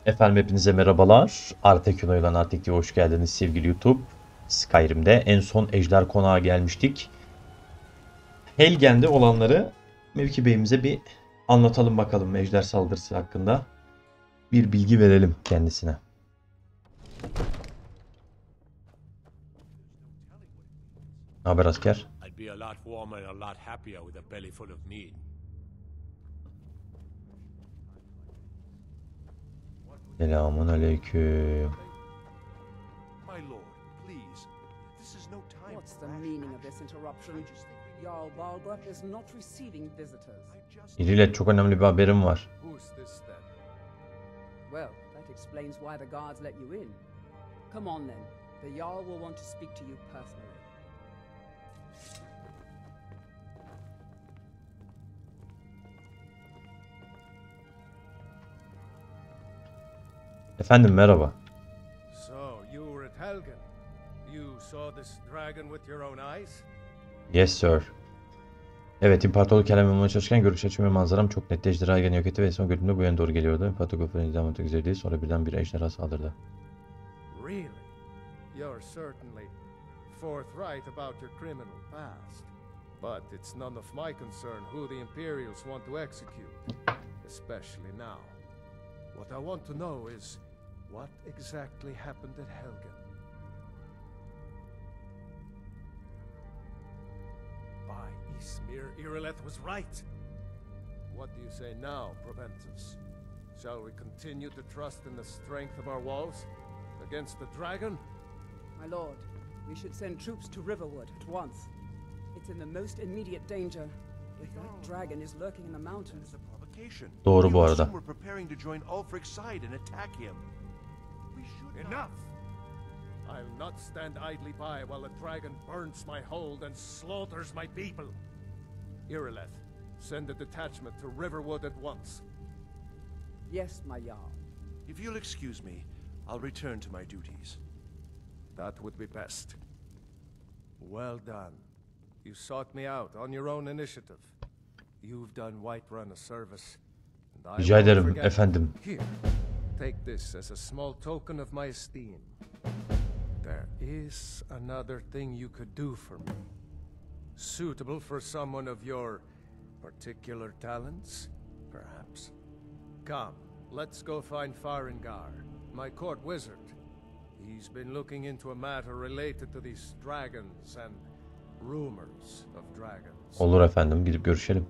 Efendim hepinize merhabalar. Artech oynayan Artech'e hoş geldiniz sevgili YouTube. Skyrim'de en son Ejder Konağı gelmiştik. Helgen'de olanları Mevkibeyi'mize bir anlatalım bakalım, Ejder saldırısı hakkında. Bir bilgi verelim kendisine. Ne haber asker? Selamun aleyküm. What's the meaning of this interruption? Jarl Balgruuf is not receiving visitors. İrilet, çok önemli bir haberim var. Well, that explains why the guards let you in. Come on then. The Jarl will want to speak to you personally. Efendim merhaba. So you were at Helgen. You saw this dragon with your own eyes? Yes sir. Evet, İmparatorluk kelam yapmaya çalışırken görüş açım ve manzaram çok netti. Ejderha Helgen'i yok etti ve son gördüğümde bu yöne doğru geliyordu. İmparatorluk öfkenin idam etmek üzereydi. Sonra birden bir ejderha saldırdı. Really? You're certainly forthright about your criminal past. But it's none of my concern who the Imperials want to execute. Especially now. What I want to know is what exactly happened at Helgen. By Ysmir, Irileth was right. What do you say now, Proventus? Shall we continue to trust in the strength of our walls against the dragon? My lord, we should send troops to Riverwood at once. It's in the most immediate danger. If that dragon is lurking in the mountains. Doğru bu arada. Enough! I'll not stand idly by while the dragon burns my hold and slaughters my people. Irileth, send a detachment to Riverwood at once. Yes, my Jarl. If you'll excuse me, I'll return to my duties. That would be best. Well done. You sought me out on your own initiative. You've done Whiterun a service, and I Rica won't ederim forget. efendim. Here, take this as a small token of my esteem. There is another thing you could do for me. Suitable for someone of your particular talents, perhaps. Come, let's go find Farengar, my court wizard. He's been looking into a matter related to these dragons and rumors of dragons. Olur efendim, gidip görüşelim.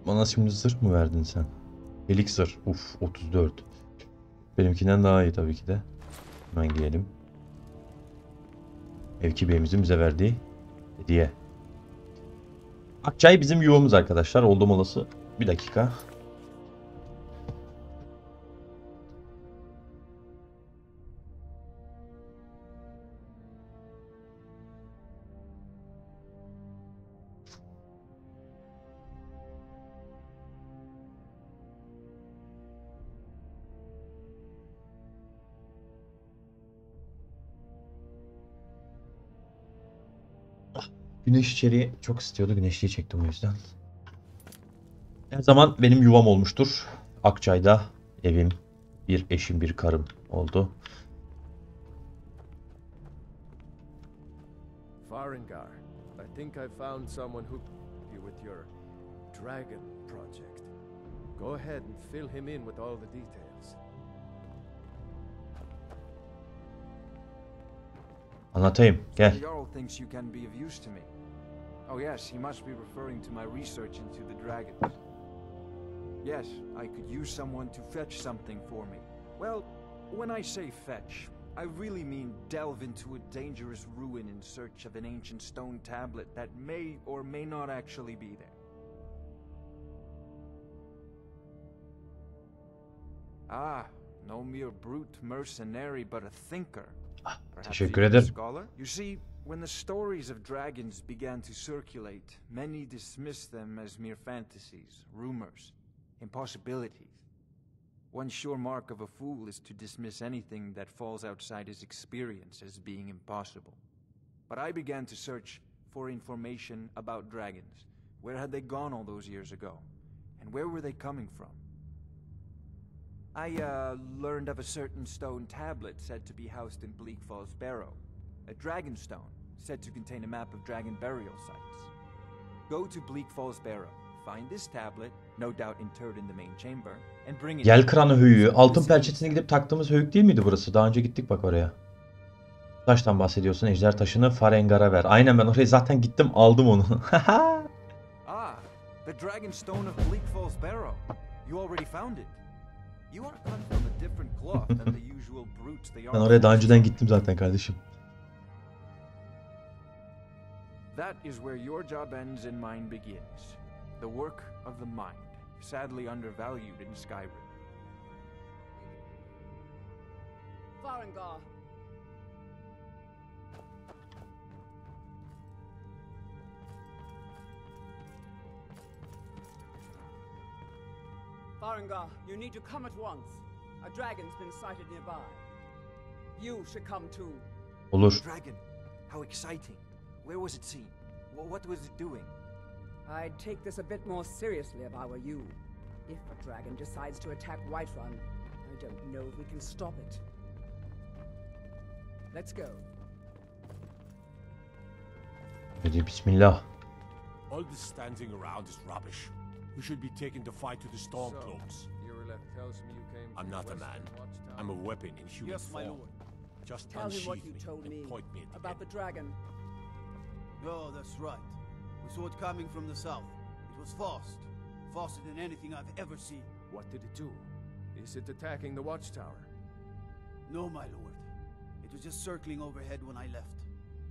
Bana şimdi zırh mı verdin sen? Elik zırh. Uf, 34. Benimkinden daha iyi tabii ki de. Hemen giyelim. Mevkibeyimizin bize verdiği hediye. Akçay bizim yuvamız arkadaşlar. Oldum olası. Bir dakika. Güneş içeriği çok istiyordu. Güneşliği çektim o yüzden. Her zaman benim yuvam olmuştur. Akçay'da evim, bir eşim, bir karım oldu. Farengar, I think I found someone who can help you with your dragon project. Go ahead and fill him in with all the details. Anlatayım. Gel. The Jarl thinks you can be of use to me. Oh yes, he must be referring to my research into the dragons. Yes, I could use someone to fetch something for me. Well, when I say fetch, I really mean delve into a dangerous ruin in search of an ancient stone tablet that may or may not actually be there. Ah, no mere brute mercenary, but a thinker. Teşekkür ederim. Scholar? You see, when the stories of dragons began to circulate, many dismissed them as mere fantasies, rumors, impossibilities. One sure mark of a fool is to dismiss anything that falls outside his experience as being impossible. But I began to search for information about dragons. Where had they gone all those years ago? and where were they coming from? I, learned of a certain stone tablet said to be housed in Bleak Falls Barrow. A dragon stone, said to contain a map of dragon burial sites. Go to Bleak Falls Barrow, find this tablet, no doubt interred in the main chamber, and bring it... Yel kıranı höyüğü. Altın pençesine gidip taktığımız höyük değil miydi burası? Daha önce gittik bak oraya. Taştan bahsediyorsun. Ejder taşını Farengar'a ver. Aynen, ben oraya zaten gittim, aldım onu. Ah, the dragon stone of Bleak Falls Barrow. You already found it. You are cut from a different cloth than the usual brutes they are. Ben oraya daha önceden gittim zaten kardeşim. That is where your job ends and mine begins. The work of the mind, sadly undervalued in Skyrim. Farengar. Farengar, you need to come at once. A dragon's been sighted nearby. You should come too. Olur. Dragon, how exciting. Where was it seen? What was it doing? I'd take this a bit more seriously if I were you. If a dragon decides to attack Whiterun, I don't know if we can stop it. Let's go. Hadi bismillah. All this standing around is rubbish. We should be taken to fight to the Stormcloaks. I'm not a man. I'm a weapon in human form. Just Tell him what unsheath you me told and me point me at the about the end. dragon. Oh, that's right. We saw it coming from the south. It was fast. Faster than anything I've ever seen. What did it do? Is it attacking the watchtower? No, my lord. It was just circling overhead when I left.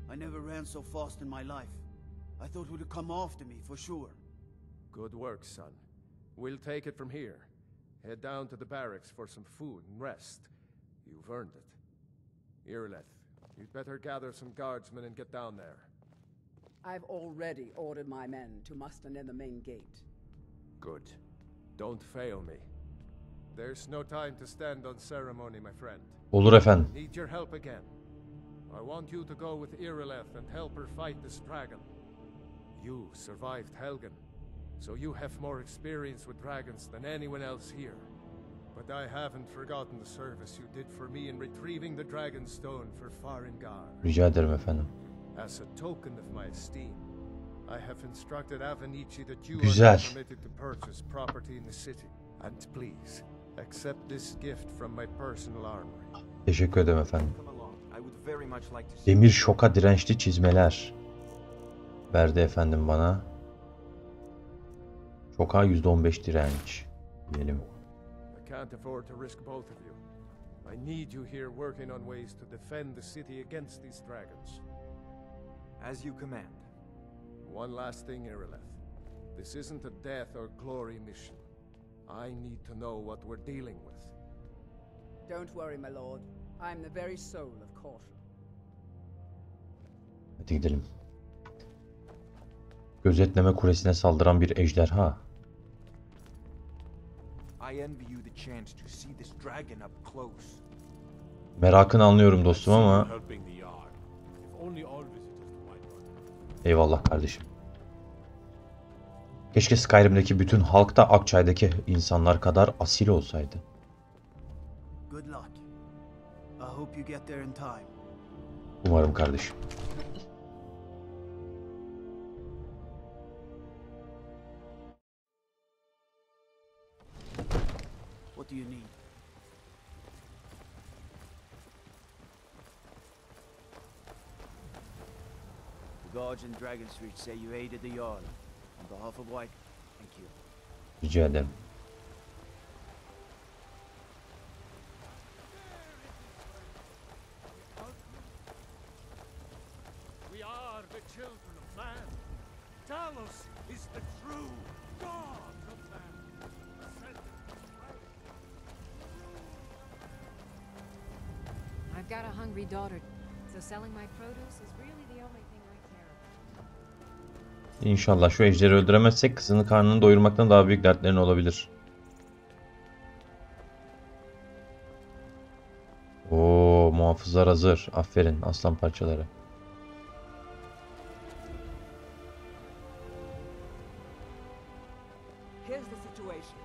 I never ran so fast in my life. I thought it would come after me, for sure. Good work, son. We'll take it from here. Head down to the barracks for some food and rest. You've earned it. Irileth, you'd better gather some guardsmen and get down there. I've already ordered my men to muster near the main gate. Good. Don't fail me. There's no time to stand on ceremony, my friend. Olur efendim. Need your help again. I want you to go with Irileth and help her fight this dragon. You survived Helgen, so you have more experience with dragons than anyone else here. But I haven't forgotten the service you did for me in retrieving the dragon stone for Farengar. Rica ederim efendim. As a token of my esteem, I have instructed Avenici that you Güzel. are not permitted to purchase property in the city. And please, accept this gift from my personal armory. Teşekkür ederim efendim. Come along. I would very much like to see... Demir şoka dirençli çizmeler. Verdi efendim bana. Şoka %15 direnç. Diyelim. I can't afford to risk both of you. I need you here working on ways to defend the city against these dragons. As you command. One last thing, Irileth. This isn't a death or glory mission. I need to know what we're dealing with. Don't worry, my lord. I'm the very soul of caution. Hadi gidelim. Gözetleme kulesine saldıran bir ejderha. I envy you the chance to see this dragon up close. Merakını anlıyorum dostum ama Helping the yard. If only all visitors to Whiterun. eyvallah kardeşim. Keşke Skyrim'deki bütün halk da Akçay'daki insanlar kadar asil olsaydı. Good luck. I hope you get there in time. Umarım kardeşim. What do you need? The guards in Dragon Street say you aided the Jarl. On behalf of White, thank you. Rica ederim. We are the children of man. Talos is the true God of man. Ascended from Christ. I've got a hungry daughter, so selling my produce is really the only thing I care about. İnşallah şu ejderi öldüremezsek kızının karnını doyurmaktan daha büyük dertlerin olabilir. Oo, muhafızlar hazır. Aferin aslan parçaları. Here's the situation.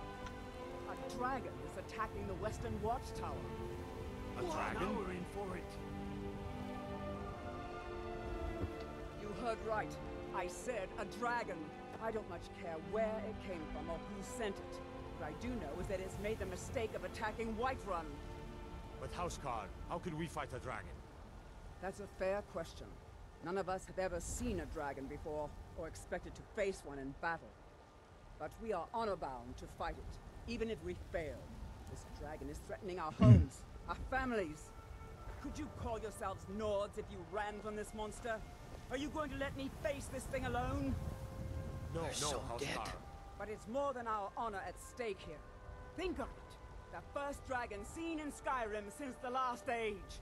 A dragon is attacking the western watchtower. A dragon? Now we're in for it. You heard right. I said a dragon. I don't much care where it came from or who sent it. What I do know is that it's made the mistake of attacking Whiterun. But Housecar, how could we fight a dragon? That's a fair question. None of us have ever seen a dragon before, or expected to face one in battle. But we are honor-bound to fight it, even if we fail. This dragon is threatening our homes, our families. Could you call yourselves Nords if you ran from this monster? Are you going to let me face this thing alone? No, Housecar. But it's more than our honor at stake here. Think of it. The first dragon seen in Skyrim since the last age.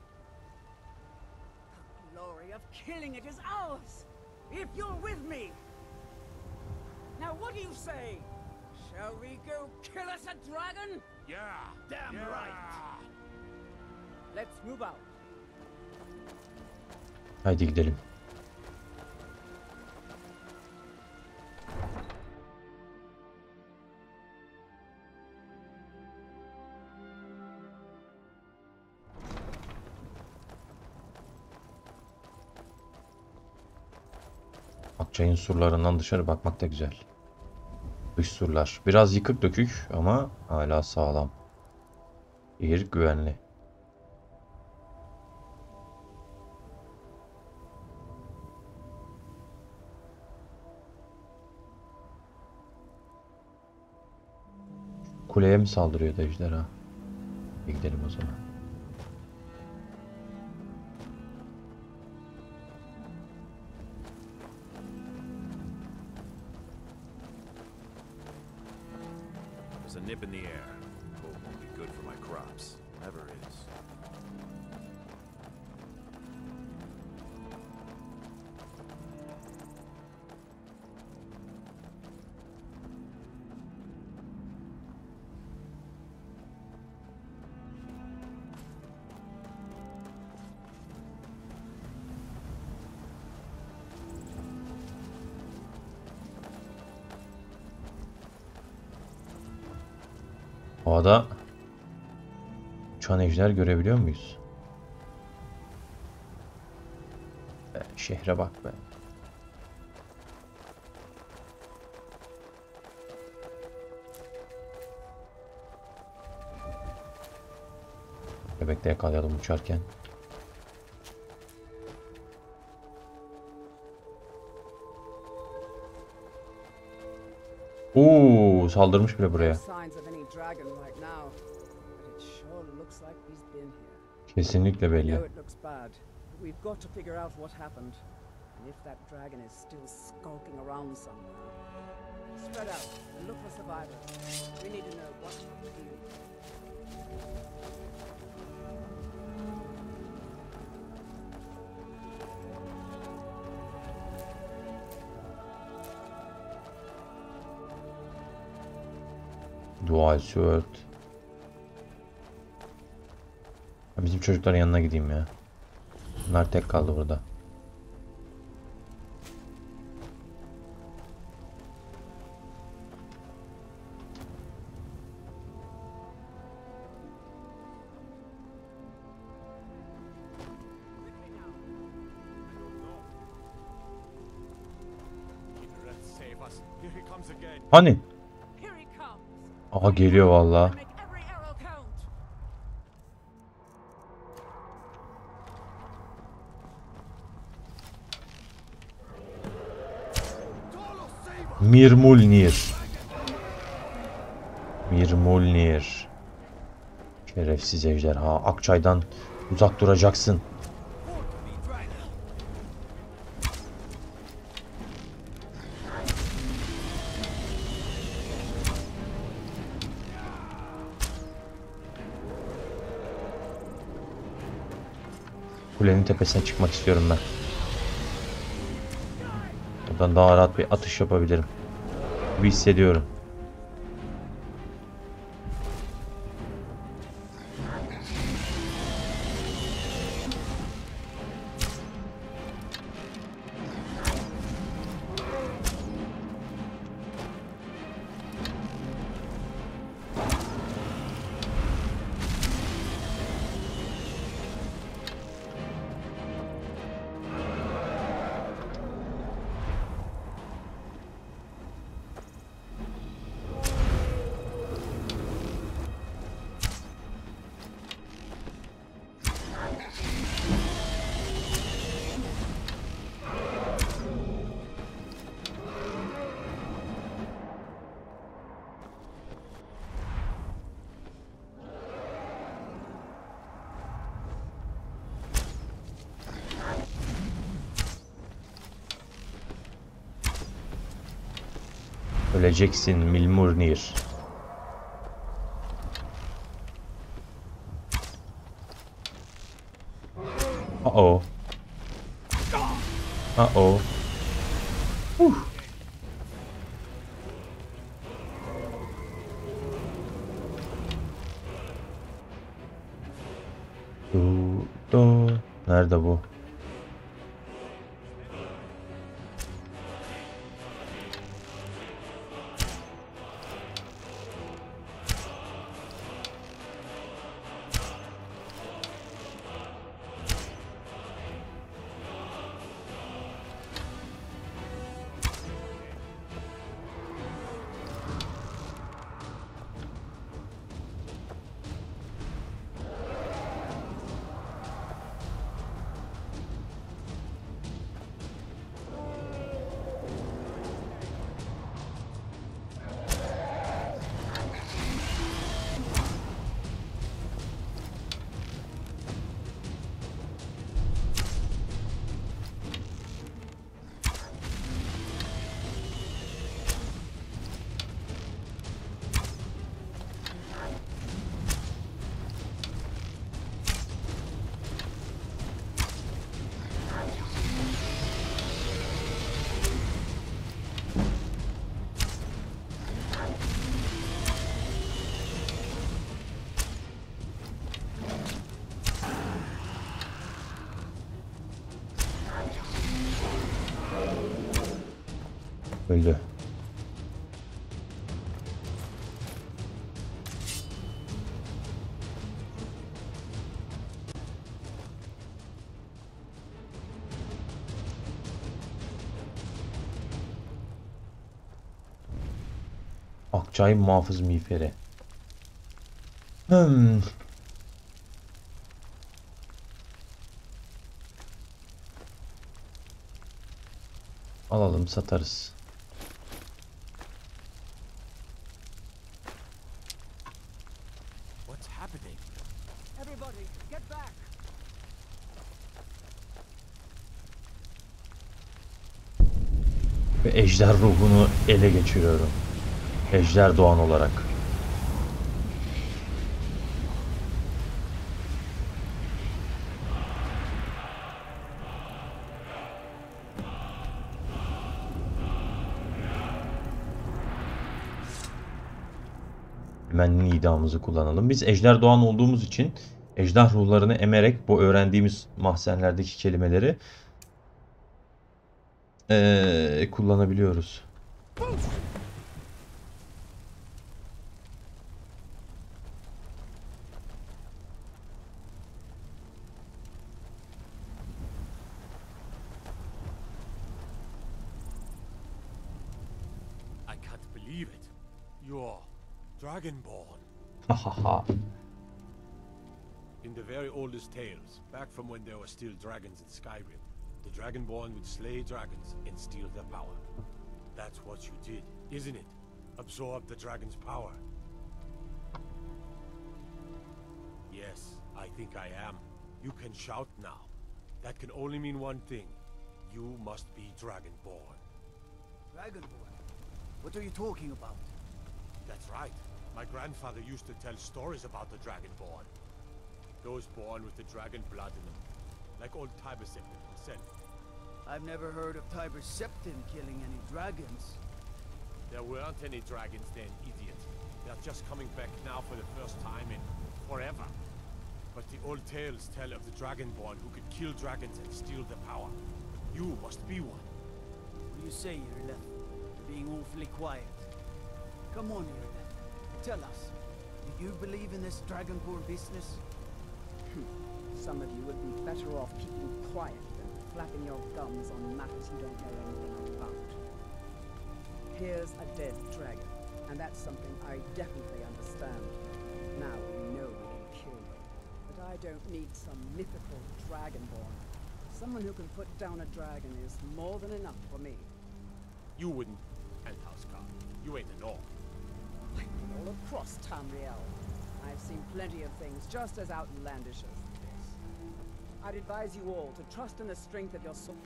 The glory of killing it is ours, if you're with me. Now what do you say? Shall we go kill us a dragon? Yeah! Damn right! Let's move out. Haydi gidelim. Akçayın surlarından dışarı bakmak da güzel. Dış surlar. Biraz yıkık dökük ama hala sağlam. Şehir güvenli. Kuleye mi saldırıyor da ejderha? Gidelim o zaman. There's a nip in the air. Cold won't be good for my crops. Never is. Havada uçan ejder görebiliyor muyuz? Şehre bak be. Bebek de yakalayalım uçarken. Oo, saldırmış bile buraya. Kesinlikle belli. We've got to figure out what happened. And if that dragon is still skulking around somewhere. Spread out and look for survivors. We need to know what to do. Dual sword. Bizim çocukların yanına gideyim ya. Bunlar tek kaldı burada. Hani? Aha geliyor vallahi. Mirmulnir. Mirmulnir. Şerefsiz ejderha. Akçay'dan uzak duracaksın. Kulenin tepesine çıkmak istiyorum ben. Buradan daha rahat bir atış yapabilirim. Bir hissediyorum. Öleceksin Milmurnir. Uh-oh. Uh-oh. Nerede bu? Öldü. Akçay muhafız miğferi. Alalım, satarız. What's happening? Everybody, get back! Ve ejder ruhunu ele geçiriyorum. Ejder doğan olarak. Hemen nidamızı kullanalım. Biz ejder doğan olduğumuz için ejder ruhlarını emerek bu öğrendiğimiz mahzenlerdeki kelimeleri kullanabiliyoruz. I can't believe it. You're Dragonborn. Hahaha. In the very oldest tales, back from when there were still dragons in Skyrim, the Dragonborn would slay dragons and steal their power. That's what you did, isn't it? Absorb the dragon's power. Yes, I think I am. You can shout now. That can only mean one thing. You must be Dragonborn. Dragonborn? What are you talking about? That's right. My grandfather used to tell stories about the Dragonborn. Those born with the dragon blood in them. Like old Tiber Septim himself. I've never heard of Tiber Septim killing any dragons. There weren't any dragons then, idiot. They're just coming back now for the first time in forever. But the old tales tell of the Dragonborn who could kill dragons and steal their power. You must be one. What do you say, Irleth? You're being awfully quiet. Come on, Irleth. Tell us, do you believe in this Dragonborn business? Some of you would be better off keeping quiet than flapping your gums on matters you don't know anything about. Here's a dead dragon, and that's something I definitely understand. Now we know we can kill them, but I don't need some mythical dragonborn. Someone who can put down a dragon is more than enough for me. You wouldn't, and Housecar. You ain't an orc. I've been all across Tamriel. I've seen plenty of things just as outlandish as this. I'd advise you all to trust in the strength of your soul.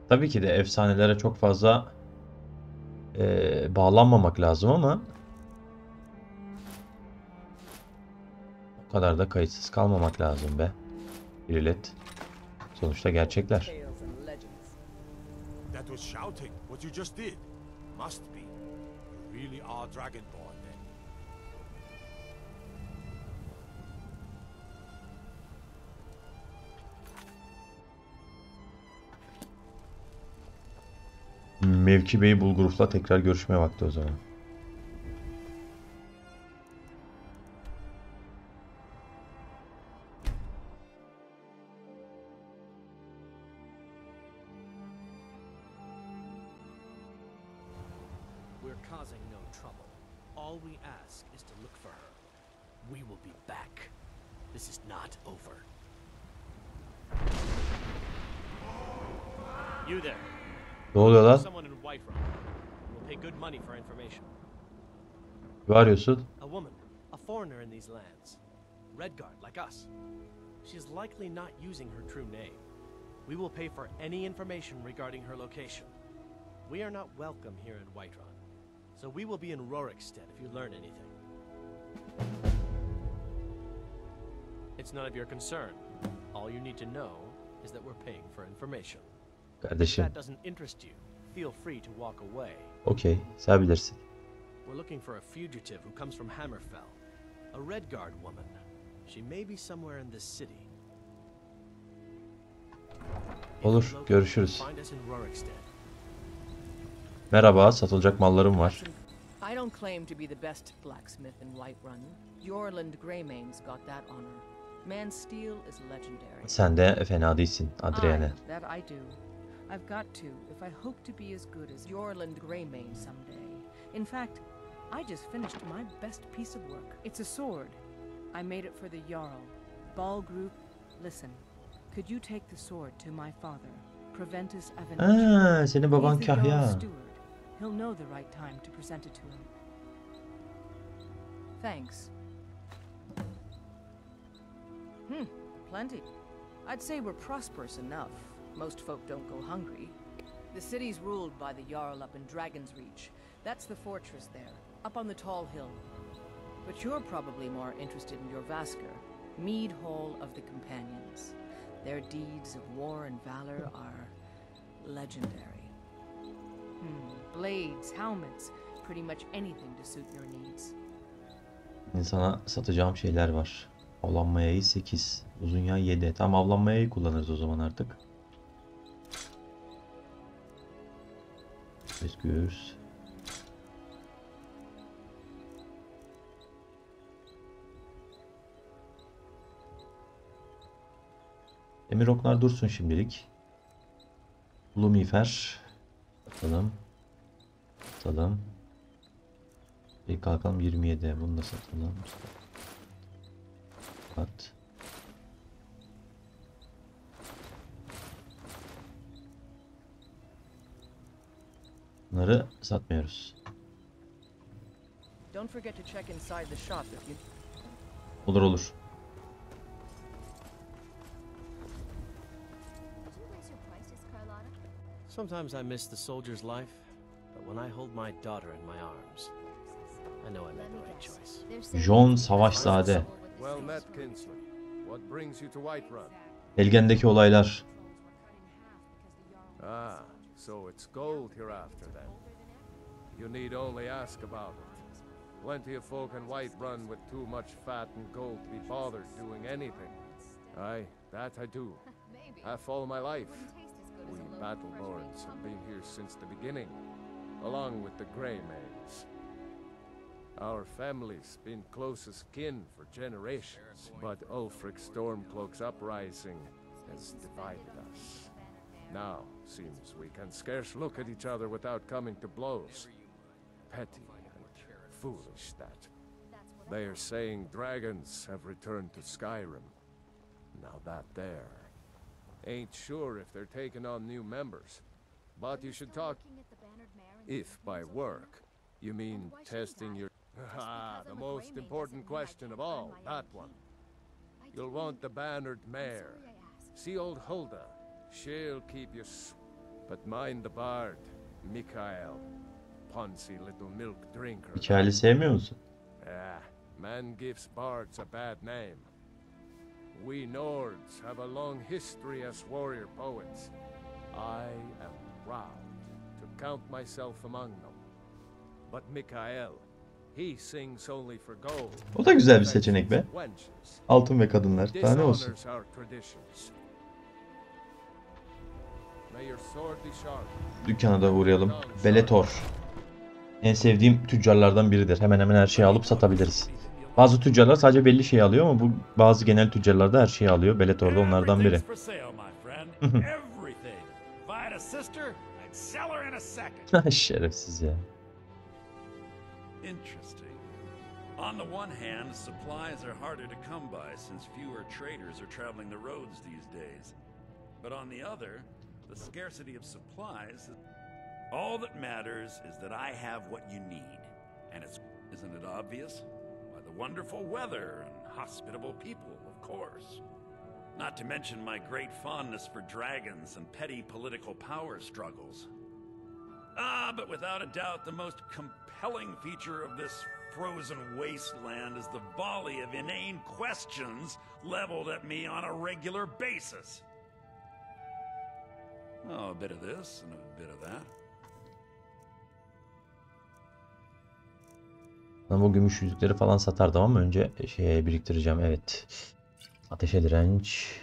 Tabii ki de efsanelere çok fazla bağlanmamak lazım ama o kadar da kayıtsız kalmamak lazım be. İrilet. Sonuçta gerçekler. Tales and legends. That was shouting, what you just did. Must be. You really are Dragonborn then. Mevkibeyi Bulguruf'la tekrar görüşmeye vakti o zaman. We're causing no trouble. All we ask is to look for her. We will be back. This is not over. You there. Ne oluyor lan? Someone in Whiterun. We'll pay good money for information. Ne arıyorsun? A woman, a foreigner in these lands. Redguard, like us. She's likely not using her true name. We will pay for any information regarding her location. We are not welcome here in Whiterun, so we will be in Rorikstead if you learn anything. It's none of your concern. All you need to know is that we're paying for information. If Kardeşim. that doesn't interest you, feel free to walk away. Okey. Sen bilirsin. We're looking for a fugitive who comes from Hammerfell. A Redguard woman. She may be somewhere in this city. If Olur. you locate her, Görüşürüz. find us in Rorikstead. Merhaba. Satılacak mallarım var. I don't claim to be the best blacksmith in Whiterun. Jorland Greymane's got that honor. Man's steel is legendary. Sen de fena değilsin. Adrienne. That I do. I've got to if I hope to be as good as Jorland Greymane someday. In fact, I just finished my best piece of work. It's a sword. I made it for the Jarl. Ball group, listen. Could you take the sword to my father, Preventus Avenue? Senin baban He's the Jarl's Kahya. steward. He'll know the right time to present it to him. Thanks. Plenty. I'd say we're prosperous enough. Most folk don't go hungry. The city's ruled by the Jarl up in Dragon's Reach. That's the fortress there, up on the tall hill. But you're probably more interested in your Vasker, Mead Hall of the Companions. Their deeds of war and valor are legendary. Blades, helmets, pretty much anything to suit your needs. Sana satacağım şeyler var. Avlanma yayı 8. Uzun yay 7. Tamam, avlanma yayı kullanırız o zaman artık. Özgür. Demir oklar dursun şimdilik. Lumifer. Bakalım. Satalım. Bir kalkalım 27. Bunu da satalım. At. Bunları satmıyoruz. Don't forget to check inside the shop if you... Olur olur. Sometimes I miss the soldier's life, but when I hold my daughter in my arms, I know I made the right choice. John Savaşzade. Well met, kinsman. What brings you to Whiterun? Helgen'deki olaylar. Ah, so it's gold you're after then. You need only ask about it. Plenty of folk in Whiterun with too much fat and gold to be bothered doing anything. Aye, that I do. Half all my life. We Battleborns have been here since the beginning, along with the Greymanes. Our family's been closest kin for generations, but Ulfric's Stormcloak's uprising has divided us. Now, seems we can scarce look at each other without coming to blows. Petty and foolish that. They are saying dragons have returned to Skyrim. Now that there. Ain't sure if they're taking on new members, but you should talk... If by work, you mean testing your... Ah, the most important question of all, that one. You'll want the bannered mare. See old Hulda, she'll keep you... But mind the bard, Mikael. poncy little milk drinker. Hikayeli sevmiyor musun? Ah, man gives bards a bad name. We Nords have a long history as warrior poets. I am proud to count myself among them. But Mikael, he sings only for gold. O da güzel bir seçenek be. Altın ve kadınlar. Daha ne olsun? Dükkana da uğrayalım. Beletor. En sevdiğim tüccarlardan biridir. Hemen hemen her şeyi alıp satabiliriz. Bazı tüccarlar sadece belli şeyi alıyor ama bu bazı genel tüccarlar da her şeyi alıyor. Beletor da onlardan biri. Şerefsiz ya. Interesting. On the one hand, supplies are harder to come by since fewer traders are traveling the roads these days. But on the other, the scarcity of supplies, all that matters is that I have what you need. And isn't it obvious? By the wonderful weather and hospitable people, of course. Not to mention my great fondness for dragons and petty political power struggles. But without a doubt, the most compelling feature of this frozen wasteland is the volley of inane questions leveled at me on a regular basis. Oh, a bit of this and a bit of that. Bu gümüş yüzükleri falan satardım ama önce şeye biriktireceğim. Evet. Ateşe direnç.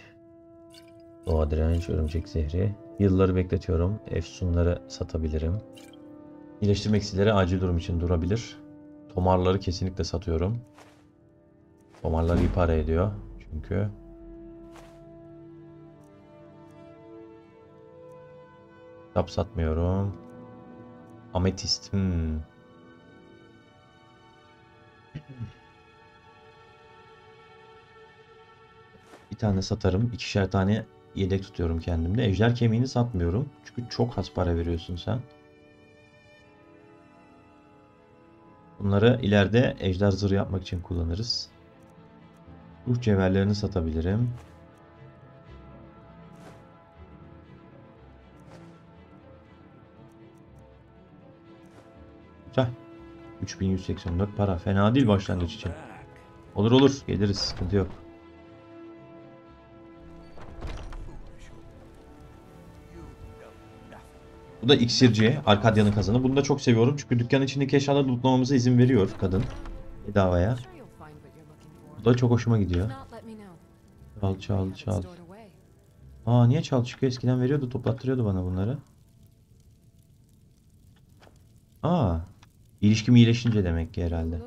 Doğa direnç, örümcek zehri. Yılları bekletiyorum. Efsunları satabilirim. İyileştirme iksirleri acil durum için durabilir. Tomarları kesinlikle satıyorum. Tomarlar iyi para ediyor. Çünkü. Kitap satmıyorum. Ametist. Bir tane satarım. 2'şer tane yedek tutuyorum kendimde. Ejder kemiğini satmıyorum. Çünkü çok az para veriyorsun sen. Bunları ileride ejder zırhı yapmak için kullanırız. Ruh cevherlerini satabilirim. Güzel. 3184 para. Fena değil başlangıç için. Olur olur. Geliriz. Sıkıntı yok. Bu da iksirci. Arkadya'nın kazanı. Bunu da çok seviyorum. Çünkü dükkanın içindeki eşyaları lootlamamıza izin veriyor kadın. Bedavaya. Bu da çok hoşuma gidiyor. Çal çal çal. Niye çal çıkıyor? Eskiden veriyordu. Toplattırıyordu bana bunları. İlişkim iyileşince demek ki herhalde.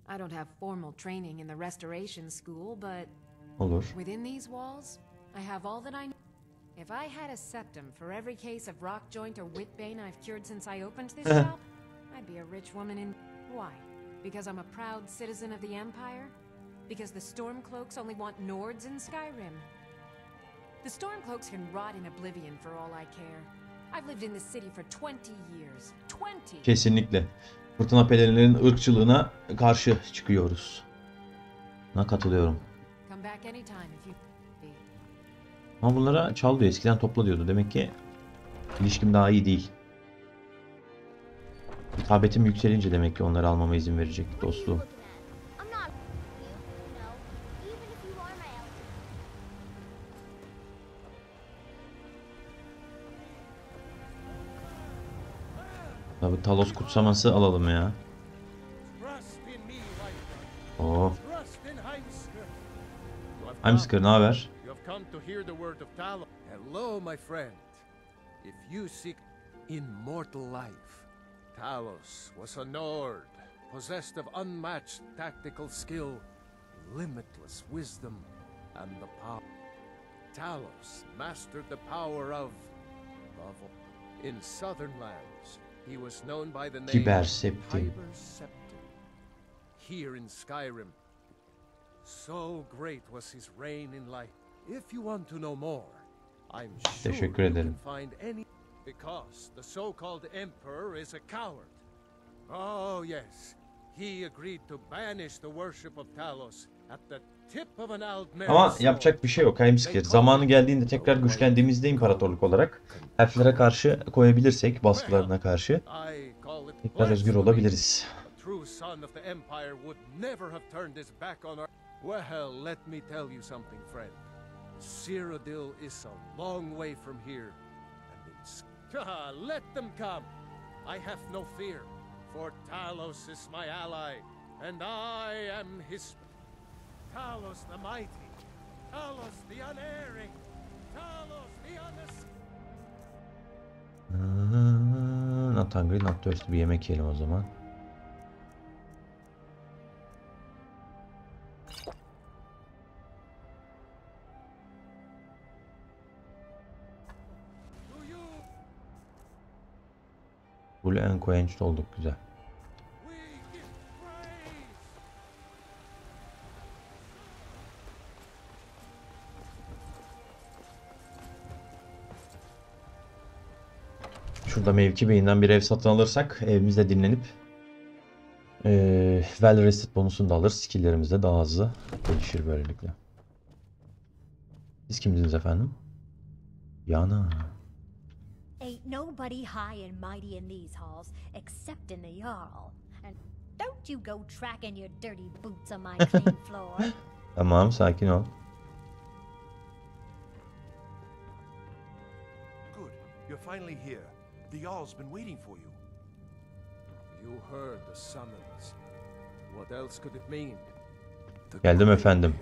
I don't have formal training in the restoration school, but within these walls, I have all that I need. If I had a septum for every case of rock joint or whitbane I've cured since I opened this shop, I'd be a rich woman in... Why? Because I'm a proud citizen of the Empire? Because the Stormcloaks only want Nords in Skyrim? The Stormcloaks can rot in oblivion for all I care. I've lived in this city for 20 years. 20! Kesinlikle. Fırtına pelerinlerin ırkçılığına karşı çıkıyoruz. Buna katılıyorum. Ama bunlara çal diyor. Eskiden topla diyordu. Demek ki ilişkim daha iyi değil. Hitabetim yükselince demek ki onları almama izin verecek dostluğum. Tabi Talos kutsaması alalım ya. Heimskir, ne haber? Hello my friend. If you seek immortal life, Talos was a Nord, possessed of unmatched tactical skill, limitless wisdom, and the power. Talos mastered the power of in southern lands. He was known by the name Hyperseptim. Here in Skyrim, so great was his reign in light. If you want to know more, I'm sure you can find any. Because the so-called Emperor is a coward. Oh yes, he agreed to banish the worship of Talos at the Ama yapacak bir şey yok. Heimskir. Zamanı geldiğinde tekrar güçlendiğimizde imparatorluk olarak elflere karşı koyabilirsek, baskılarına karşı tekrar özgür olabiliriz. Well, let me tell you something, friend. Cyrodiil is a long way from here. And let them come. I have no fear, for Talos is my ally, and I am his. Talos the mighty, Talos the unerring, Talos the Not hungry, not thirsty. Bir yemek yiyelim o zaman. Full enquenched olduk, güzel. Şurada Mevkibeyi'nden bir ev satın alırsak evimizde dinlenip well rested bonusunu da alır. Skill'lerimiz de daha hızlı gelişir böylelikle. Siz kimdiniz efendim? Yana. Ain't nobody high and mighty in these halls except in the Jarl. And don't you go tracking your dirty boots on my clean floor. Tamam, sakin ol. Good. You're finally here. The Jarl's been waiting for you. You heard the summons. What else could it mean? Geldim efendim.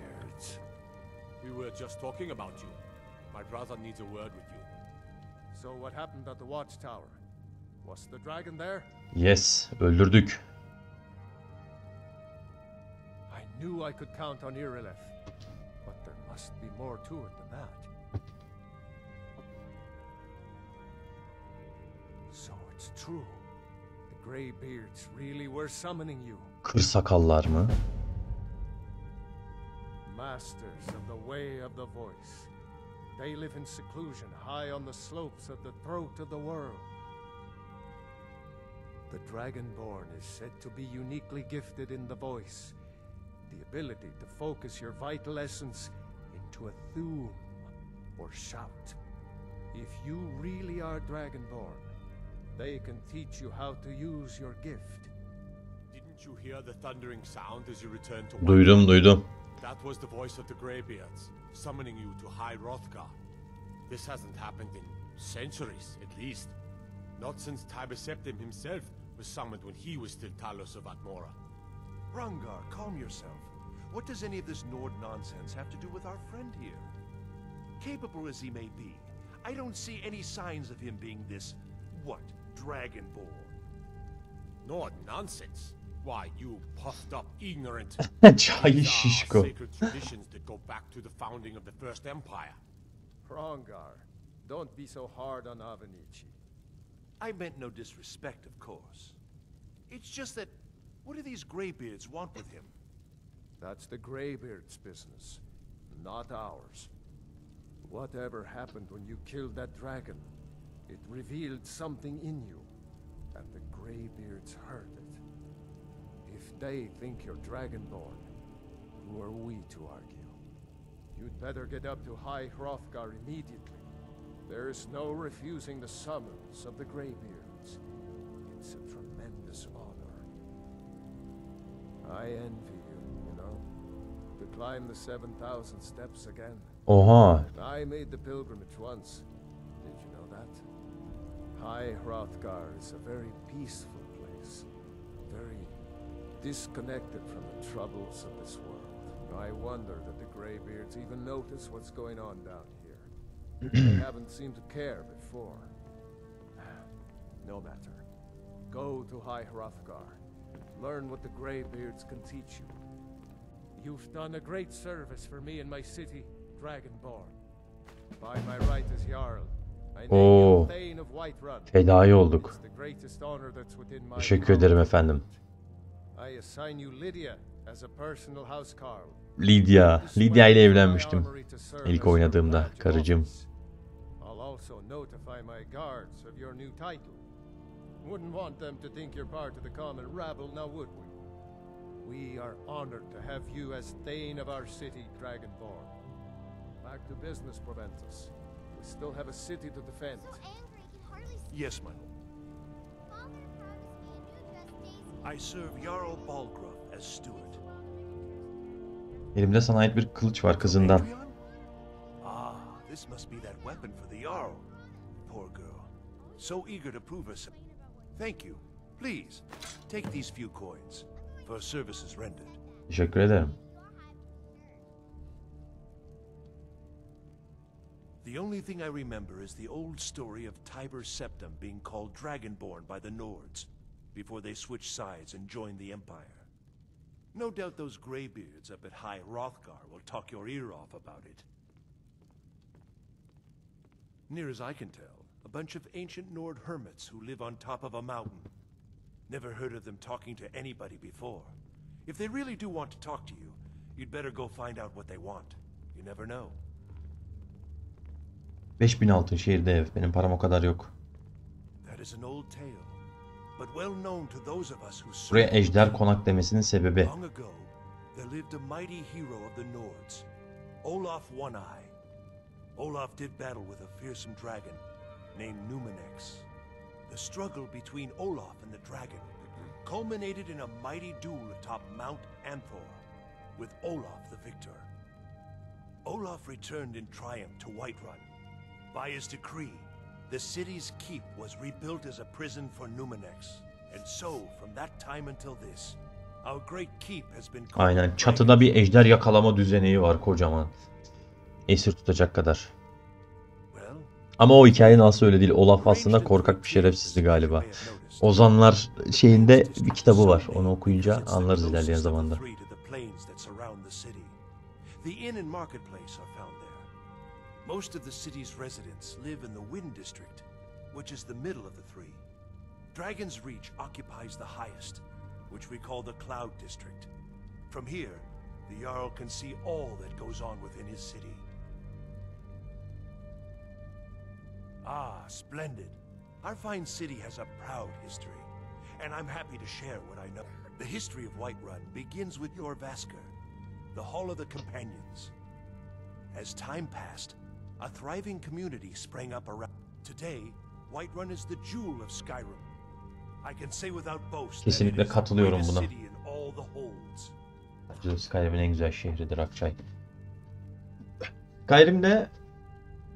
We were just talking about you. My brother needs a word with you. So what happened at the watchtower? Was the dragon there? Yes, öldürdük. I knew I could count on Irileth, but there must be more to it than that. So it's true. The Greybeards really were summoning you. Kırsakallar mı? Masters of the way of the voice. They live in seclusion, high on the slopes of the throat of the world. The Dragonborn is said to be uniquely gifted in the voice, the ability to focus your vital essence into a thum or shout. If you really are Dragonborn, they can teach you how to use your gift. Didn't you hear the thundering sound as you returned to Duydum. That was the voice of the Greybeards, summoning you to High Hrothgar. This hasn't happened in centuries, at least. Not since Tibeseptim himself was summoned when he was still Talos of Atmora. Rungar, calm yourself. What does any of this Nord nonsense have to do with our friend here? Capable as he may be, I don't see any signs of him being this, Dragonborn. Nord nonsense? Why, you puffed up ignorant. Çay şişko. Sacred traditions that go back to the founding of the First Empire. Rongar, don't be so hard on Avenici. I meant no disrespect, of course. It's just that, what do these Greybeards want with him? That's the Greybeards' business, not ours. Whatever happened when you killed that dragon, it revealed something in you, and the Greybeards heard it. If they think you're Dragonborn, who are we to argue? You'd better get up to High Hrothgar immediately. There's no refusing the summons of the Greybeards. It's a tremendous honor. I envy you know, to climb the 7,000 steps again. Oha. I made the pilgrimage once. Did you know that? High Hrothgar is a very peaceful place. Very disconnected from the troubles of this world. I wonder that the Greybeards even notice what's going on down here. They haven't seemed to care before. No matter. Go to High Hrothgar. Learn what the Greybeards can teach you. You've done a great service for me and my city, Dragonborn. By my right as Jarl, I name you Thane of Whiterun. Fedai olduk. It's the greatest honor that's within my Teşekkür ederim efendim. I assign you Lydia as a personal housecarl. Lydia ile evlenmiştim. İlk oynadığımda karıcığım. I'll also notify my guards of your new title. Wouldn't want them to think you're part of the common rabble, now would we? We are honored to have you as Thane of our city, Dragonborn. Back to business, Proventus. We still have a city to defend. Yes, my lord. I serve Jarl Balgruuf as steward. Elimde sana ait bir kılıç var kızından. Ah, this must be that weapon for the Jarl. Poor girl. So eager to prove herself. Thank you. Please, take these few coins for services rendered. Teşekkür ederim. The only thing I remember is the old story of Tiber Septim being called Dragonborn by the Nords before they switched sides and joined the Empire. No doubt those graybeards up at High Hrothgar will talk your ear off about it. Near as I can tell, a bunch of ancient Nord hermits who live on top of a mountain. Never heard of them talking to anybody before. If they really do want to talk to you, you'd better go find out what they want. You never know. 5000 altın şehirde ev. Benim param o kadar yok. That is an old tale, but well known to those of us who serve. Buraya ejder konak demesinin sebebi. Long ago, there lived a mighty hero of the Nords, Olaf One-Eye. Olaf did battle with a fearsome dragon named Numenex. The struggle between Olaf and the dragon culminated in a mighty duel atop Mount Anthor, with Olaf the victor. Olaf returned in triumph to Whiterun. By his decree, the city's keep was rebuilt as a prison for Numenex. And so, from that time until this, our great keep has been called. Aynen. Çatıda bir ejder yakalama düzeneği var kocaman. Esir tutacak kadar. Ama o hikaye nasıl öyle değil. Olaf aslında korkak bir şerefsizdi galiba. Ozanlar şeyinde bir kitabı var. Onu okuyunca anlarız ilerleyen zamanda. Most of the city's residents live in the Wind District, which is the middle of the three. Dragon's Reach occupies the highest, which we call the Cloud District. From here, the Jarl can see all that goes on within his city. Ah, splendid. Our fine city has a proud history, and I'm happy to share what I know. The history of Whiterun begins with your Vasker, the Hall of the Companions. As time passed, a thriving community sprang up around. Today, Whiterun is the jewel of Skyrim. I can say without boast Kesinlikle katılıyorum buna. buna. Skyrim'in en güzel şehridir Akçay. Skyrim'de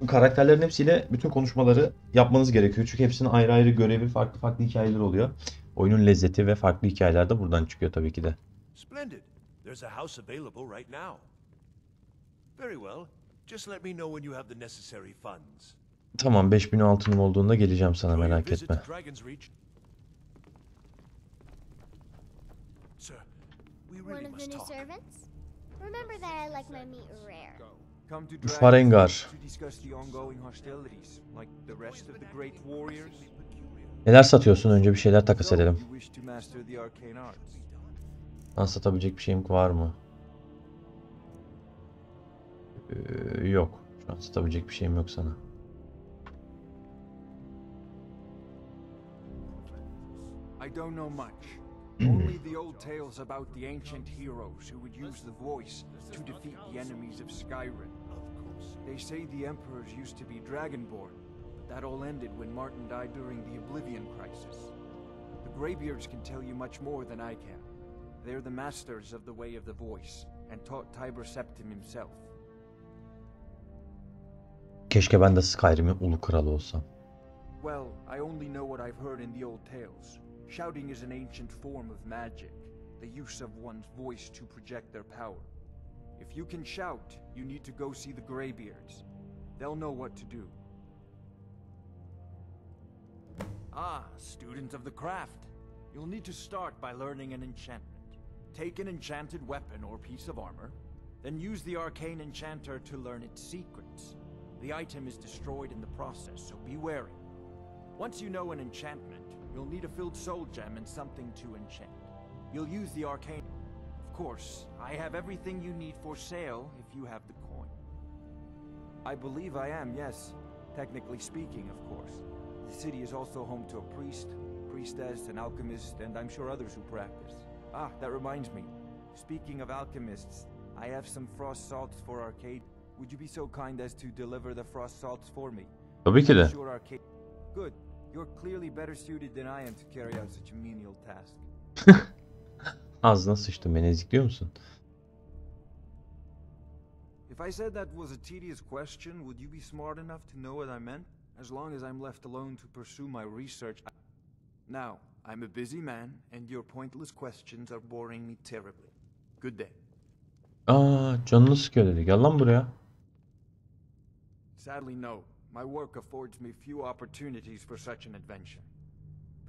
karakterlerin hepsiyle bütün konuşmaları yapmanız gerekiyor. Çünkü hepsinin ayrı ayrı görevi, farklı farklı hikayeler oluyor. Oyunun lezzeti ve farklı hikayeler de buradan çıkıyor tabii ki de. Splendid. There's a house available right now. Very well. Just let me know when you have the necessary funds. Tamam, 5000 altınım olduğunda geleceğim sana, merak etme. Farengar. Neler satıyorsun? Önce bir şeyler takas edelim. Satabilecek bir şeyim var mı? Yok. Şu an satabilecek bir şeyim yok sana. I don't know much. Only the old tales about the ancient heroes who would use the voice to defeat the enemies of Skyrim. They say the emperors used to be Dragonborn, but that all ended when Martin died during the Oblivion Crisis. The Greybeards can tell you much more than I can. They're the masters of the way of the voice, and taught Tiber Septim himself. Keşke ben de Skyrim'in ulu kralı olsam. Well, I only know what I've heard in the old tales. Shouting is an ancient form of magic, the use of one's voice to project their power. If you can shout, you need to go see the Greybeards. They'll know what to do. Ah, student of the craft. You'll need to start by learning an enchantment. Take an enchanted weapon or piece of armor, then use the arcane enchanter to learn its secrets. The item is destroyed in the process, so be wary. Once you know an enchantment, you'll need a filled soul gem and something to enchant. You'll use the arcane. Of course, I have everything you need for sale if you have the coin. I believe I am, yes. Technically speaking, of course. The city is also home to a priest, priestess, an alchemist, and I'm sure others who practice. Ah, that reminds me. Speaking of alchemists, I have some frost salts for Arcade. Would you be so kind as to deliver the frost salts for me? Tabii ki de. Sure, Arcade. Good. You're clearly better suited than I am to carry out such a menial task. Ağzına sıçtım, beni ezikliyor musun? If I said that was a tedious question, would you be smart enough to know what I meant? As long as I'm left alone to pursue my research. Now, I'm a busy man, and your pointless questions are boring me terribly. Good day. Canını sıkıyor dedi. Gel lan buraya. Sadly, no. My work affords me few opportunities for such an adventure.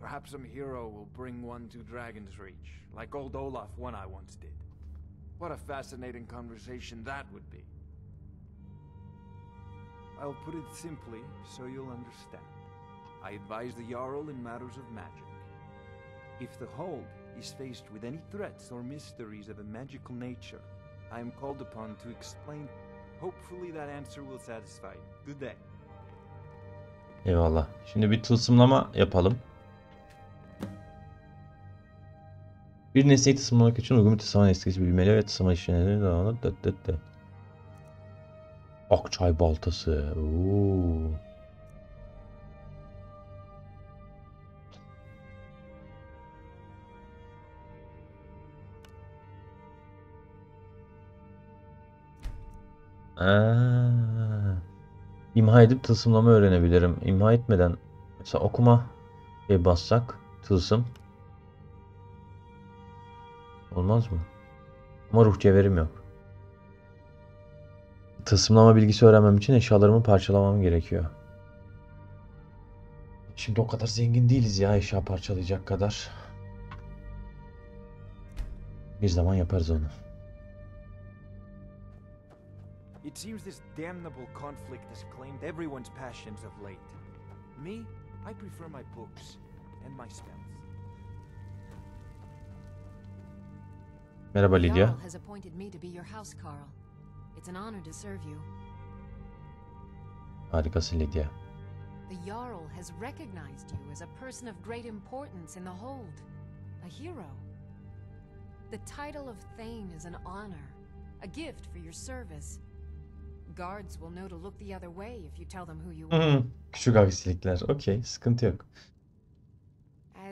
Perhaps some hero will bring one to Dragon's Reach, like old Olaf one I once did. What a fascinating conversation that would be. I'll put it simply so you'll understand. I advise the Jarl in matters of magic. If the Hold is faced with any threats or mysteries of a magical nature, I am called upon to explain. Hopefully that answer will satisfy you. Good day. Eyvallah. Şimdi bir tılsımlama yapalım. Bir nesneyi tılsımlamak için uygun bir tılsımlama nesnesi bilmeli ve tılsımlama işlemleri devamlı. Akçay baltası. Oo. İmha edip tılsımlama öğrenebilirim. İmha etmeden mesela okuma bassak tılsım olmaz mı? Ama ruh cevherim yok. Tılsımlama bilgisi öğrenmem için eşyalarımı parçalamam gerekiyor. Şimdi o kadar zengin değiliz ya eşya parçalayacak kadar. Bir zaman yaparız onu. It seems this damnable conflict has claimed everyone's passions of late. Me, I prefer my books and my spells. Merhaba Lydia. Jarl has appointed me to be your house carl. It's an honor to serve you. Harikasın Lydia. The Jarl has recognized you as a person of great importance in the Hold, a hero. The title of Thane is an honor, a gift for your service. Guards will know to look the other way if you tell them who you are. Küçük aksilikler. Okey, sıkıntı yok.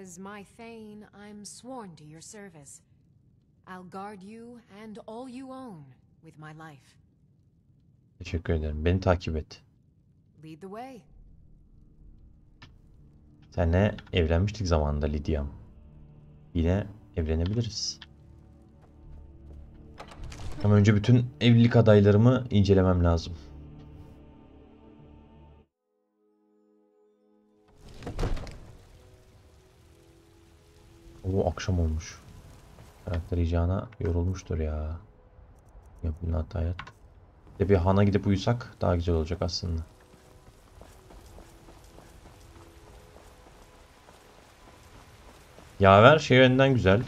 As my Thane, I'm sworn to your service. I'll guard you and all you own with my life. Teşekkür ederim. Beni takip et. Lead the way. Seninle evlenmiştik zamanında Lydia'm. Yine evlenebiliriz. Ama önce bütün evlilik adaylarımı incelemem lazım. O akşam olmuş. Karakter icana yorulmuştur ya. Yapın hataya. Bir hana gidip uyusak daha güzel olacak aslında. Yaver şey yönden güzel.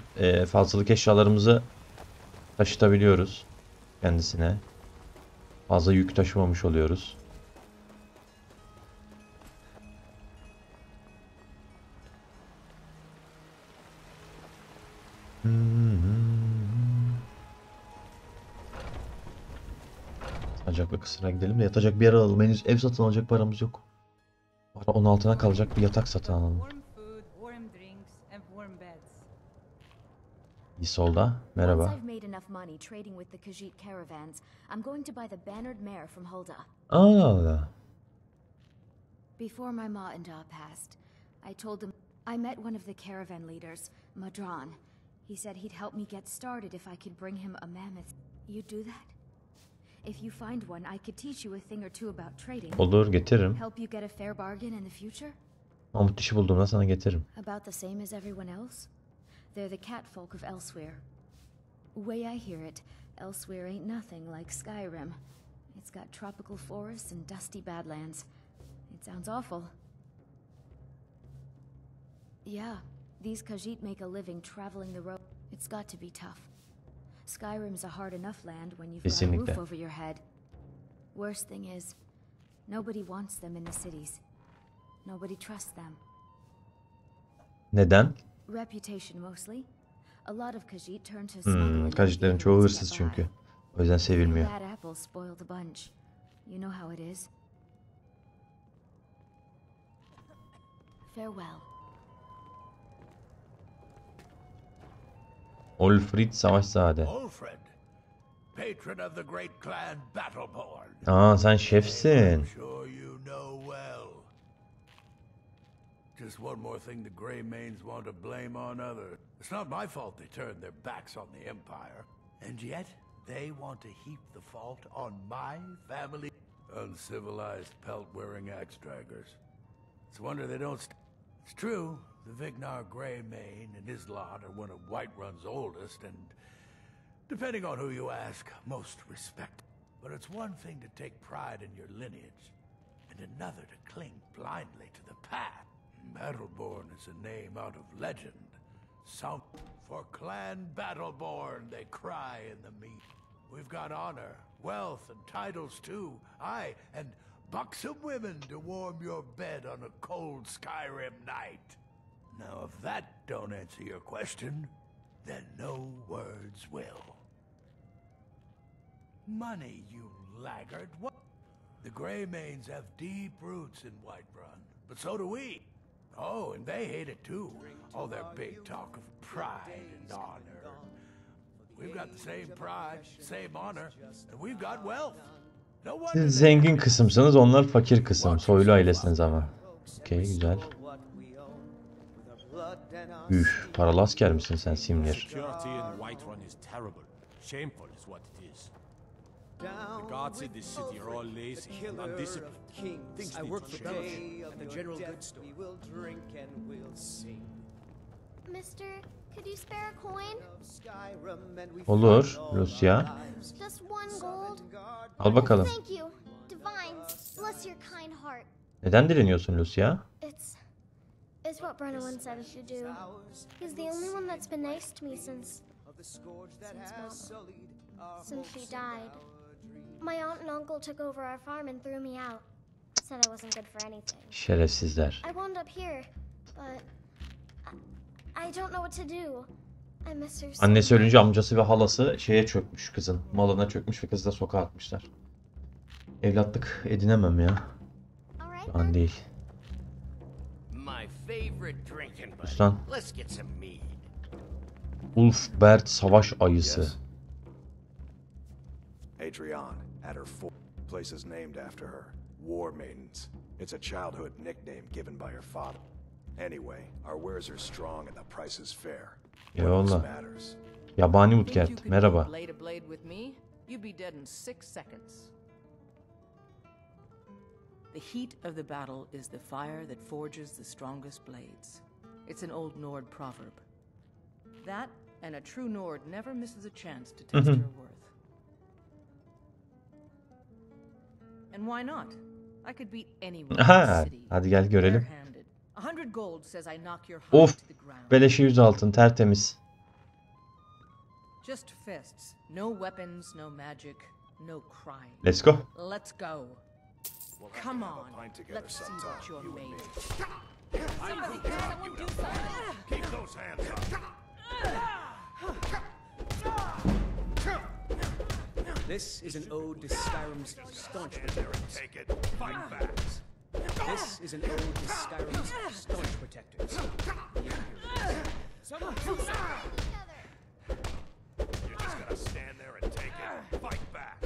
Fazlalık eşyalarımızı taşıtabiliyoruz kendisine. Fazla yük taşımamış oluyoruz. Sacaklı kısına gidelim de yatacak bir yer alalım. Henüz ev satın alacak paramız yok. Para 16'na kalacak bir yatak satın alalım. İyi solda. Merhaba. Aa. Before my ma and da passed, I told him I met one of the caravan leaders, Madran. He said he'd help me get started if I could bring him a mammoth. You'd do that? If you find one, I could teach you a thing or two about trading. Olur, getiririm. Help you get a fair bargain in the future? Mamut dişi bulduğumda sana getiririm. About the same as everyone else? They're the catfolk of Elsewhere. Way I hear it, Elsewhere ain't nothing like Skyrim. It's got tropical forests and dusty badlands. It sounds awful. Yeah, these Khajiit make a living traveling the road. It's got to be tough. Skyrim's a hard enough land when you've got a roof over your head. Worst thing is, nobody wants them in the cities. Nobody trusts them. Neden? Reputation mostly. A lot of Khajiit turn to smuggling. Khajiitlerin çoğu hırsız çünkü. O yüzden sevilmiyor. Bad apple spoil the bunch. You know how it is. Farewell. Olfrid Savaşzade. Olfred, patron of the great clan Battleborn. Aa, sen şefsin. Sure you know well. Just one more thing the Greymanes want to blame on others. It's not my fault they turned their backs on the Empire. And yet, they want to heap the fault on my family. Uncivilized pelt-wearing axe-draggers. It's a wonder they don't It's true, the Vignar Greymane and his lot are one of Whiterun's oldest and, depending on who you ask, most respected. But it's one thing to take pride in your lineage, and another to cling blindly to the past. Battleborn is a name out of legend. Some for Clan Battleborn, they cry in the meat. We've got honor, wealth, and titles too. Aye, and buxom women to warm your bed on a cold Skyrim night. Now, if that don't answer your question, then no words will. Money, you laggard. What? The Greymanes have deep roots in Whiterun, but so do we. Oh, and they hate it too. All their big talk of pride and honor. We've got the same pride, same honor, and we've got wealth. No Siz zengin kısımsınız, onlar fakir kısım. Soylu ailesiniz ama. Okey, güzel. Üf, paralı asker misin sen Simlir? Security in Whiterun is terrible. Shameful is what it is. The guards in this city are all lazy and undisciplined. Things I need work to for change. pay of the general goods store. We will drink and we'll sing. Mister, could you spare a coin? Olur, Lucia. Just one gold. Al bakalım. Thank you. Divine, bless your kind heart. Neden dileniyorsun Lucia? It's what Brennan said I should do. He's the only one that's been nice to me since she died. My aunt and uncle took over our farm and threw me out. Said I wasn't good for anything. Şerefsizler. I wound up here, but I don't know what to do. I miss her so Annesi ölünce amcası ve halası şeye çökmüş kızın. Malına çökmüş ve kızı da sokağa atmışlar. Evlatlık edinemem ya. Şu an değil. Ustan. Ulfbert savaş ayısı. Adrian, at her place is named after her. War Maidens. It's a childhood nickname given by her father. Anyway, our wares are strong and the price is fair. Eyvallah. Yabani Utkert, merhaba. Blade a blade with me, you'd be dead in 6 seconds. The heat of the battle is the fire that forges the strongest blades. It's an old Nord proverb. That and a true Nord never misses a chance to test her worth. And why not? I could beat anyone in the city. Hadi gel görelim. 100 gold says I knock your heart Of, to the ground. beleşe 100 altın, tertemiz. Just fists, no weapons, no magic, no crying. Let's go. Let's go. Come on, let's see what you're made of. Someone do something! Keep those hands up! This is an ode to Skyrim's staunch protectors. Take it. Fight back. This is an ode to Skyrim's staunch protectors. Someone do something! You're just gonna stand there and take it. Fight back.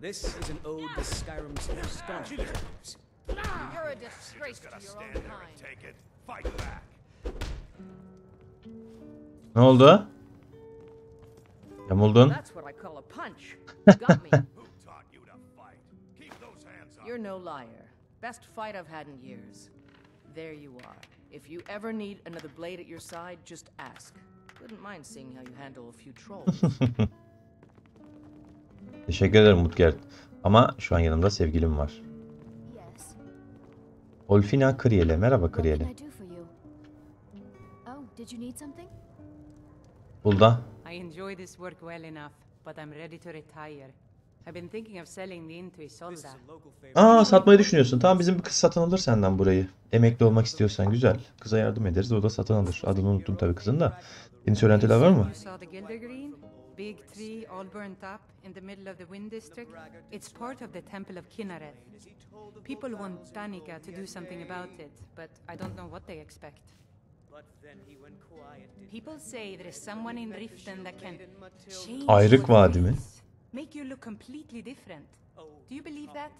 This is an ode to Skyrim's staunch protectors. You're a disgrace to your own kind. Take it. Fight back. Ne oldu? Yamuldun. That's what I call a punch. Got me. Who taught you to fight? Keep those hands up. You're no liar. Best fight I've had in years. There you are. If you ever need another blade at your side, just ask. Wouldn't mind seeing how you handle a few trolls. Teşekkür ederim Utkert. Ama şu an yanımda sevgilim var. Olfina Kriyele. Merhaba Kriyele. Bulda. I enjoy this work well enough, but I'm ready to retire. I've been thinking of selling the inn to Isolda. Aa, satmayı düşünüyorsun. Tamam, bizim bir kız satın alır senden burayı. Emekli olmak istiyorsan güzel. Kıza yardım ederiz. O da satın alır. Adını unuttum tabii kızın da. Yeni söylentiler var mı? You saw the Gilder Green? Big tree all burnt up in the middle of the Wind District. It's part of the Temple of Kinnareth. People want Danica to do something about it, but I don't know what they expect. People say there is someone in Riften that can change Ayrık Vadi mi? make you look completely different. Do you believe that?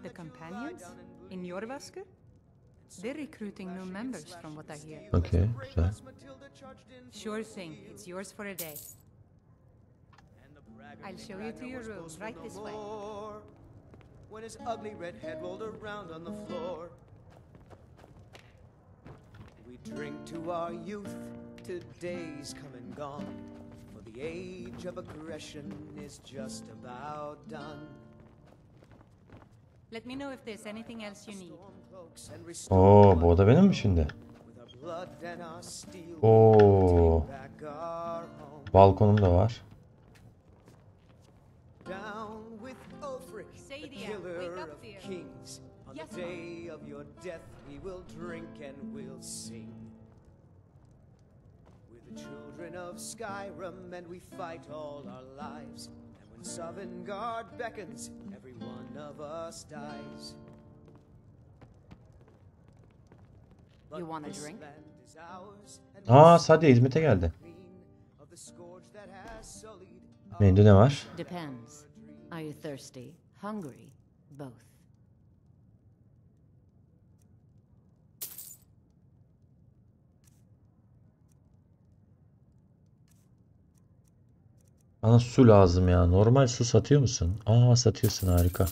The companions in Jorvaskr? They're recruiting new members from what I hear. Okay, güzel. Sure thing. It's yours for a day. I'll show you to your room right this way. When his ugly red head rolled around on the floor. We drink to our youth, today's come and gone. For the age of aggression is just about done. Let me know if there's anything else you need. Oo, bu oda benim mi şimdi? Oo. Balkonum da var. Down with Ulfric, the killer of kings. On the day of your death we will drink and we'll sing. We're the children of Skyrim and we fight all our lives. And when Sovngarde beckons, every one of us dies. You want a drink? Aa, Sadya hizmete geldi. Menüde ne var? Depends. Are you thirsty? Hungry? Both. Bana su lazım ya. Normal su satıyor musun? Aa, satıyorsun, harika.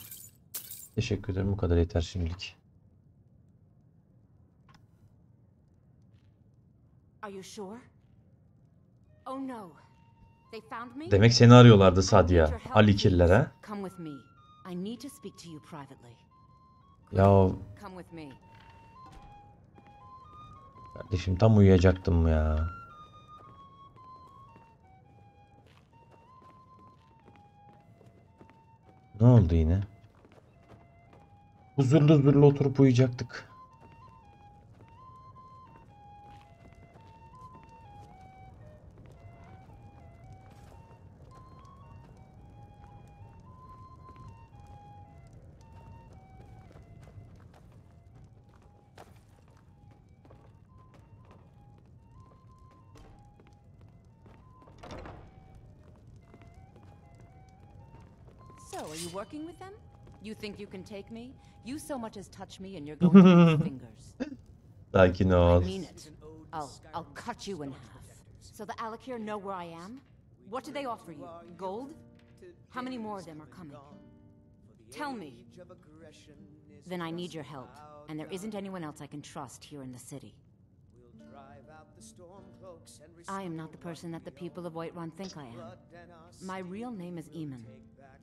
Teşekkür ederim, bu kadar yeter şimdilik. Are you sure? Oh no. They found me? Demek seni arıyorlardı Sadya. Ali Kirlere. Come with me. I need to speak to you privately. Ya Come with me. kardeşim, tam uyuyacaktım ya. Ne oldu yine? Huzurlu huzurlu oturup uyuyacaktık. So, are you working with them? You think you can take me? You so much as touch me and you're going to lose fingers. Sakin I ol. mean it. I'll cut you in half. So the Alakir know where I am? What do they offer you? Gold? How many more of them are coming? Tell me. Then I need your help, and there isn't anyone else I can trust here in the city. I am not the person that the people of Whiterun think I am. My real name is Eamon.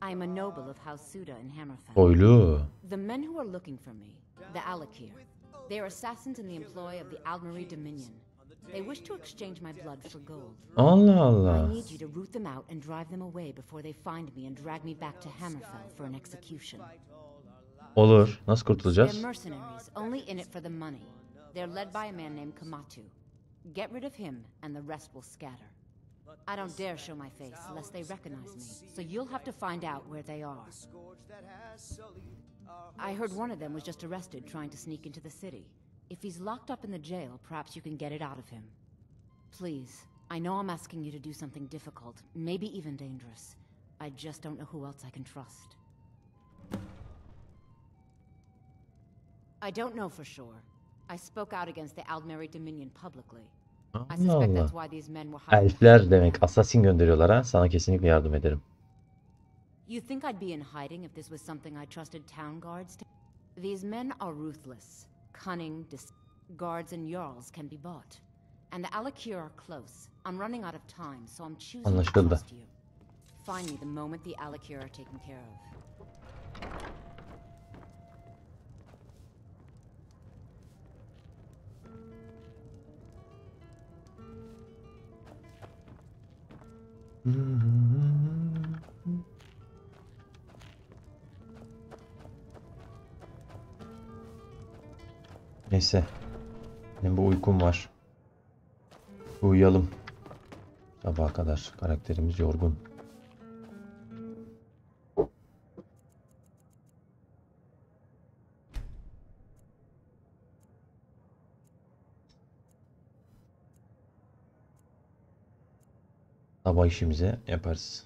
I am a noble of House Suda in Hammerfell. Boylu. The men who are looking for me, the Alakir, they are assassins in the employ of the Aldmeri Dominion. They wish to exchange my blood for gold. Allah Allah. I need you to root them out and drive them away before they find me and drag me back to Hammerfell for an execution. Olur. Nasıl They're kurtulacağız? mercenaries, only in it for the money. They're led by a man named Kamatu. Get rid of him and the rest will scatter. I don't dare show my face lest they recognize me, so you'll have to find out where they are. I heard one of them was just arrested trying to sneak into the city. If he's locked up in the jail, perhaps you can get it out of him. Please, I know I'm asking you to do something difficult, maybe even dangerous. I just don't know who else I can trust. I don't know for sure. I spoke out against the Aldmeri Dominion publicly. I Allah suspect Allah. that's why these men were hired. Elfler demek. Assassin gönderiyorlar ha. Sana kesinlikle yardım ederim. You think I'd be in hiding if this was something I trusted town guards to? These men are ruthless, cunning, guards and jarls can be bought. And the Alakir are close. I'm running out of time, so I'm choosing to Anlaşıldı. trust you. Find me the moment the Alakir are taken care of. Neyse. Benim bu uykum var. Uyuyalım. Sabaha kadar. Karakterimiz yorgun. Sabah işimizi yaparız.